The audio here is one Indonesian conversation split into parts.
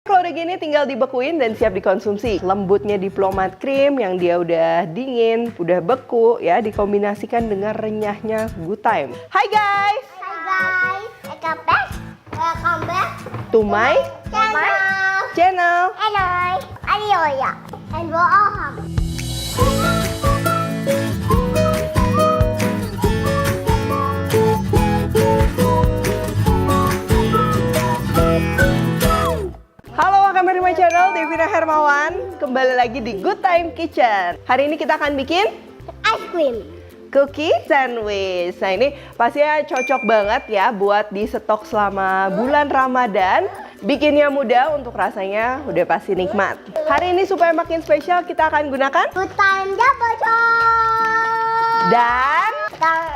Kalau udah gini tinggal dibekuin dan siap dikonsumsi. Lembutnya diplomat cream yang dia udah dingin, udah beku ya, dikombinasikan dengan renyahnya Good Time. Hai guys! Welcome back To my channel. Hello, Arioya, and we're all home. Halo, welcome back to my channel, Devina Hermawan. Kembali lagi di Good Time Kitchen. Hari ini kita akan bikin Ice cream. cookie sandwich. Nah ini pastinya cocok banget ya buat di stok selama bulan Ramadan. Bikinnya mudah, untuk rasanya udah pasti nikmat. Hari ini supaya makin spesial kita akan gunakan Good time double chocolate. dan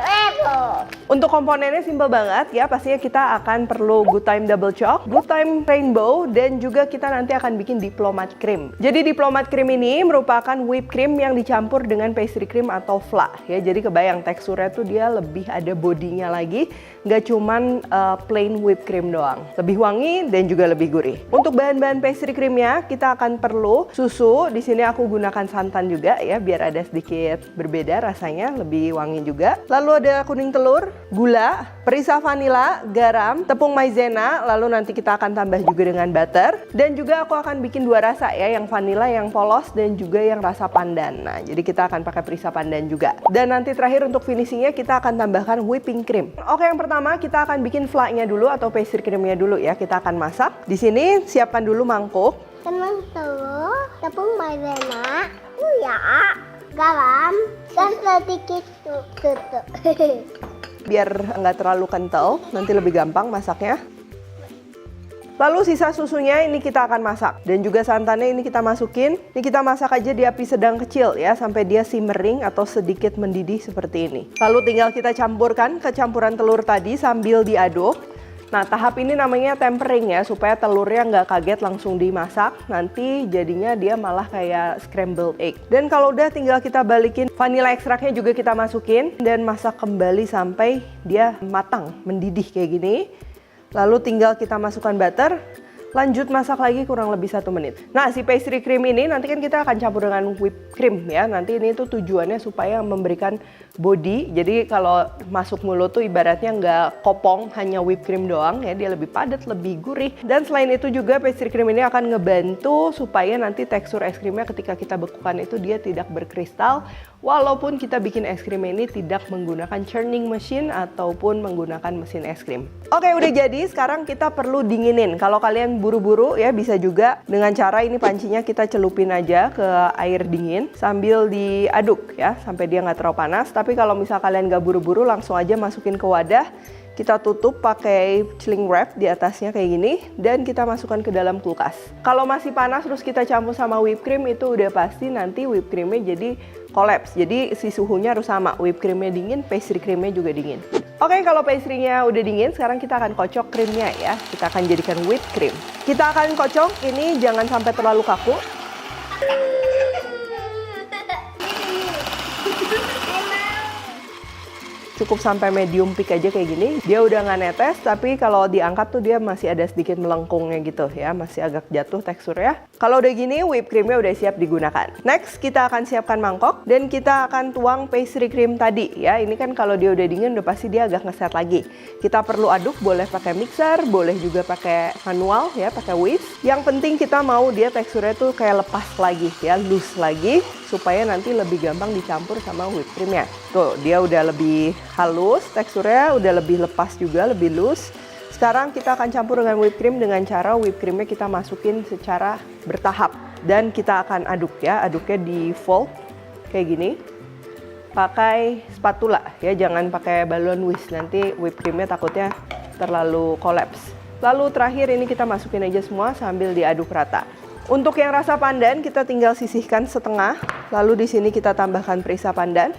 Rainbow. untuk komponennya simple banget ya. Pastinya kita akan perlu Good Time Double Choc, Good Time Rainbow, dan juga kita nanti akan bikin Diplomat Cream. Jadi Diplomat Cream ini merupakan whipped cream yang dicampur dengan pastry cream atau flan ya. Jadi kebayang teksturnya tuh dia lebih ada bodinya lagi, nggak cuman plain whipped cream doang. Lebih wangi dan juga lebih gurih. Untuk bahan-bahan pastry creamnya kita akan perlu susu. Di sini aku gunakan santan juga ya biar ada sedikit berbeda rasanya, lebih wangi juga. Lalu ada kuning telur, gula, perisa vanila, garam, tepung maizena, lalu nanti kita akan tambah juga dengan butter. Dan juga aku akan bikin dua rasa ya, yang vanila yang polos dan juga yang rasa pandan. Nah, jadi kita akan pakai perisa pandan juga. Dan nanti terakhir untuk finishingnya kita akan tambahkan whipping cream. Oke, yang pertama kita akan bikin flannya dulu atau pastry creamnya dulu ya. Kita akan masak. Di sini siapkan dulu mangkuk. Teman telur, tepung maizena, gula, garam, dan sedikit susu. Biar nggak terlalu kental, nanti lebih gampang masaknya. Lalu sisa susunya ini kita akan masak. Dan juga santannya ini kita masukin. Ini kita masak aja di api sedang kecil ya, sampai dia simmering atau sedikit mendidih seperti ini. Lalu tinggal kita campurkan ke campuran telur tadi sambil diaduk. Nah, tahap ini namanya tempering ya, supaya telurnya nggak kaget langsung dimasak. Nanti jadinya dia malah kayak scrambled egg. Dan kalau udah tinggal kita balikin, vanilla ekstraknya juga kita masukin. Dan masak kembali sampai dia matang, mendidih kayak gini. Lalu tinggal kita masukkan butter. Lanjut masak lagi kurang lebih 1 menit. Nah, si pastry cream ini nanti kan kita akan campur dengan whipped cream ya. Nanti ini tuh tujuannya supaya memberikan body. Jadi kalau masuk mulut tuh ibaratnya nggak kopong, hanya whipped cream doang ya. Dia lebih padat, lebih gurih. Dan selain itu juga pastry cream ini akan ngebantu supaya nanti tekstur es krimnya ketika kita bekukan itu dia tidak berkristal. Walaupun kita bikin es krim ini tidak menggunakan churning machine ataupun menggunakan mesin es krim. Oke, udah jadi. Sekarang kita perlu dinginin. Kalau kalian buru-buru ya bisa juga dengan cara ini pancinya kita celupin aja ke air dingin sambil diaduk ya sampai dia nggak terlalu panas. Tapi kalau misal kalian nggak buru-buru langsung aja masukin ke wadah. Kita tutup pakai cling wrap di atasnya kayak gini dan kita masukkan ke dalam kulkas. Kalau masih panas terus kita campur sama whipped cream itu udah pasti nanti whipped creamnya jadi collapse. Jadi si suhunya harus sama, whipped creamnya dingin, pastry creamnya juga dingin. Oke, kalau pastry-nya udah dingin, sekarang kita akan kocok krimnya ya. Kita akan jadikan whipped cream. Kita akan kocok ini jangan sampai terlalu kaku. Cukup sampai medium peak aja kayak gini. Dia udah nggak netes, tapi kalau diangkat tuh dia masih ada sedikit melengkungnya gitu ya. Masih agak jatuh teksturnya. Kalau udah gini, whipped creamnya udah siap digunakan. Next, kita akan siapkan mangkok dan kita akan tuang pastry cream tadi ya. Ini kan kalau dia udah dingin udah pasti dia agak ngeset lagi. Kita perlu aduk, boleh pakai mixer, boleh juga pakai manual ya, pakai whisk. Yang penting kita mau dia teksturnya tuh kayak lepas lagi ya, loose lagi supaya nanti lebih gampang dicampur sama whipped creamnya. Tuh, dia udah lebih halus, teksturnya udah lebih lepas juga, lebih loose. Sekarang kita akan campur dengan whipped cream dengan cara whipped creamnya kita masukin secara bertahap. Dan kita akan aduk ya, aduknya di fold kayak gini. Pakai spatula ya, jangan pakai balon whisk, nanti whipped creamnya takutnya terlalu collapse. Lalu terakhir ini kita masukin aja semua sambil diaduk rata. Untuk yang rasa pandan kita tinggal sisihkan setengah, lalu di sini kita tambahkan perisa pandan.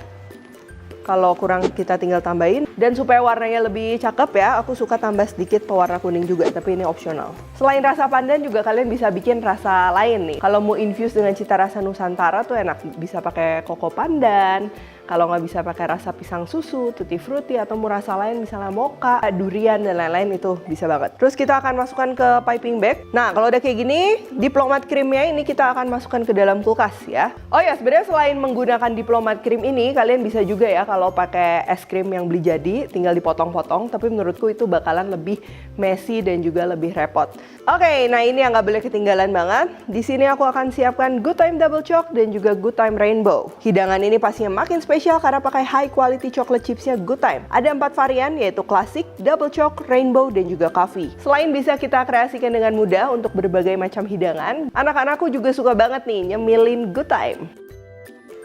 Kalau kurang kita tinggal tambahin. Dan supaya warnanya lebih cakep ya, aku suka tambah sedikit pewarna kuning juga, tapi ini opsional. Selain rasa pandan juga kalian bisa bikin rasa lain nih. Kalau mau infuse dengan cita rasa Nusantara tuh enak, bisa pakai koko pandan, Kalau nggak bisa pakai rasa pisang susu, tutti frutti, atau mau rasa lain misalnya mocha, durian, dan lain-lain itu bisa banget. Terus kita akan masukkan ke piping bag. Nah, kalau udah kayak gini, diplomat creamnya ini kita akan masukkan ke dalam kulkas ya. Oh ya, sebenarnya selain menggunakan diplomat cream ini, kalian bisa juga ya kalau pakai es krim yang beli jadi, tinggal dipotong-potong. Tapi menurutku itu bakalan lebih messy dan juga lebih repot. Oke, nah ini yang nggak boleh ketinggalan banget. Di sini aku akan siapkan Good Time Double Choc dan juga Good Time Rainbow. Hidangan ini pastinya makin spesial karena pakai high quality chocolate chipsnya Good Time. Ada 4 varian yaitu klasik, double choc, rainbow, dan juga coffee. Selain bisa kita kreasikan dengan mudah untuk berbagai macam hidangan, anak-anakku juga suka banget nih nyemilin Good Time.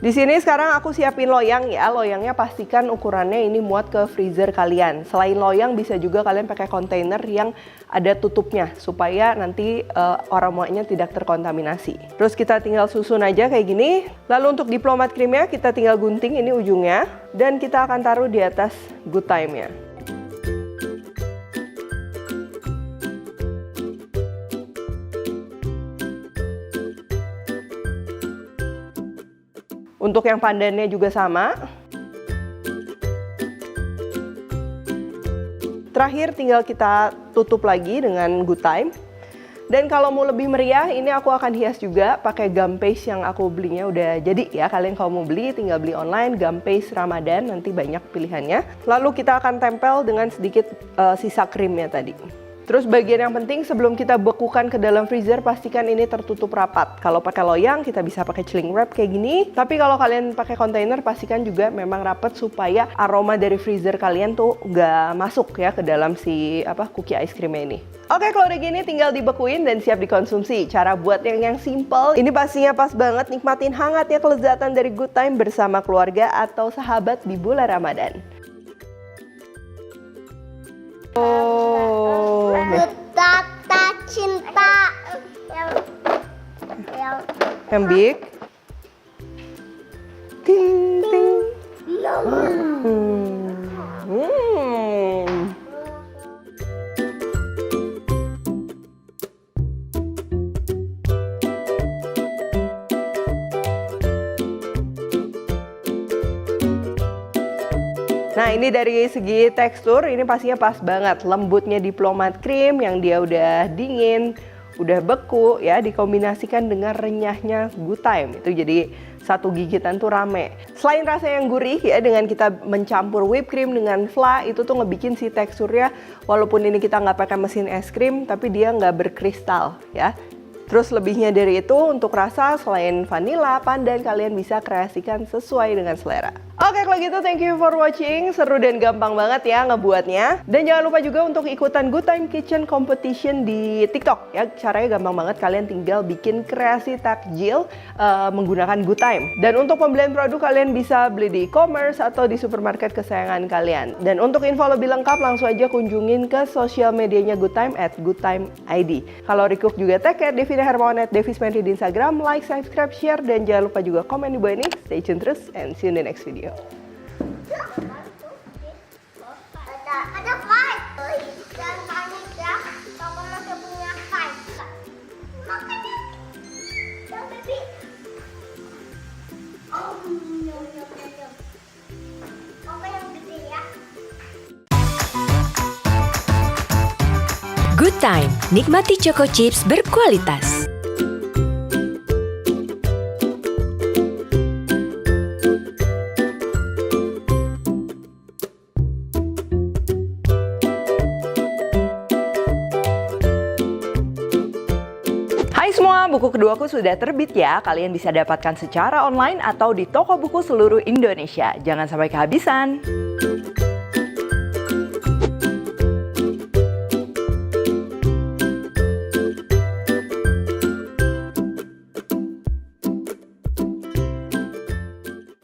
Di sini sekarang aku siapin loyang ya. Loyangnya pastikan ukurannya ini muat ke freezer kalian. Selain loyang bisa juga kalian pakai kontainer yang ada tutupnya supaya nanti aromanya tidak terkontaminasi. Terus kita tinggal susun aja kayak gini. Lalu untuk diplomat creamnya kita tinggal gunting ini ujungnya dan kita akan taruh di atas Good Time-nya. Untuk yang pandannya juga sama. Terakhir tinggal kita tutup lagi dengan Good Time. Dan kalau mau lebih meriah, ini aku akan hias juga pakai gum paste yang aku belinya udah jadi ya. Kalian kalau mau beli tinggal beli online, gum paste Ramadan, nanti banyak pilihannya. Lalu kita akan tempel dengan sedikit sisa krimnya tadi. Terus bagian yang penting sebelum kita bekukan ke dalam freezer, pastikan ini tertutup rapat. Kalau pakai loyang kita bisa pakai cling wrap kayak gini. Tapi kalau kalian pakai kontainer pastikan juga memang rapat supaya aroma dari freezer kalian tuh nggak masuk ya ke dalam si cookie ice creamnya ini. Oke, kalau udah gini tinggal dibekuin dan siap dikonsumsi. Cara buat yang simple, ini pastinya pas banget nikmatin hangatnya kelezatan dari Good Time bersama keluarga atau sahabat di bulan Ramadan. Oh, Tata cinta yang big. Ting ting. Nah, ini dari segi tekstur ini pastinya pas banget. Lembutnya diplomat cream yang dia udah dingin, udah beku ya, dikombinasikan dengan renyahnya Good Time. Itu jadi satu gigitan tuh rame. Selain rasa yang gurih ya, dengan kita mencampur whipped cream dengan fla, itu tuh ngebikin si teksturnya, walaupun ini kita nggak pakai mesin es krim, tapi dia nggak berkristal ya. Terus lebihnya dari itu untuk rasa selain vanilla, pandan kalian bisa kreasikan sesuai dengan selera. Oke, kalau gitu thank you for watching. Seru dan gampang banget ya ngebuatnya. Dan jangan lupa juga untuk ikutan Good Time Kitchen Competition di TikTok ya. Caranya gampang banget, kalian tinggal bikin kreasi takjil menggunakan Good Time. Dan untuk pembelian produk kalian bisa beli di e-commerce atau di supermarket kesayangan kalian. Dan untuk info lebih lengkap langsung aja kunjungin ke sosial medianya Good Time @goodtimeid. Kalau recook juga tag Devina Hermawan @devismentri di Instagram. Like, subscribe, share, dan jangan lupa juga komen di bawah ini. Stay tune terus and see you in the next video. Ada five. Jangan panik ya. Papa masih punya five. Makanya, yang baby. Oh, nyom. Papa yang gede ya. Good Time, nikmati Choco Chips berkualitas. Hai semua, buku keduaku sudah terbit ya. Kalian bisa dapatkan secara online atau di toko buku seluruh Indonesia. Jangan sampai kehabisan.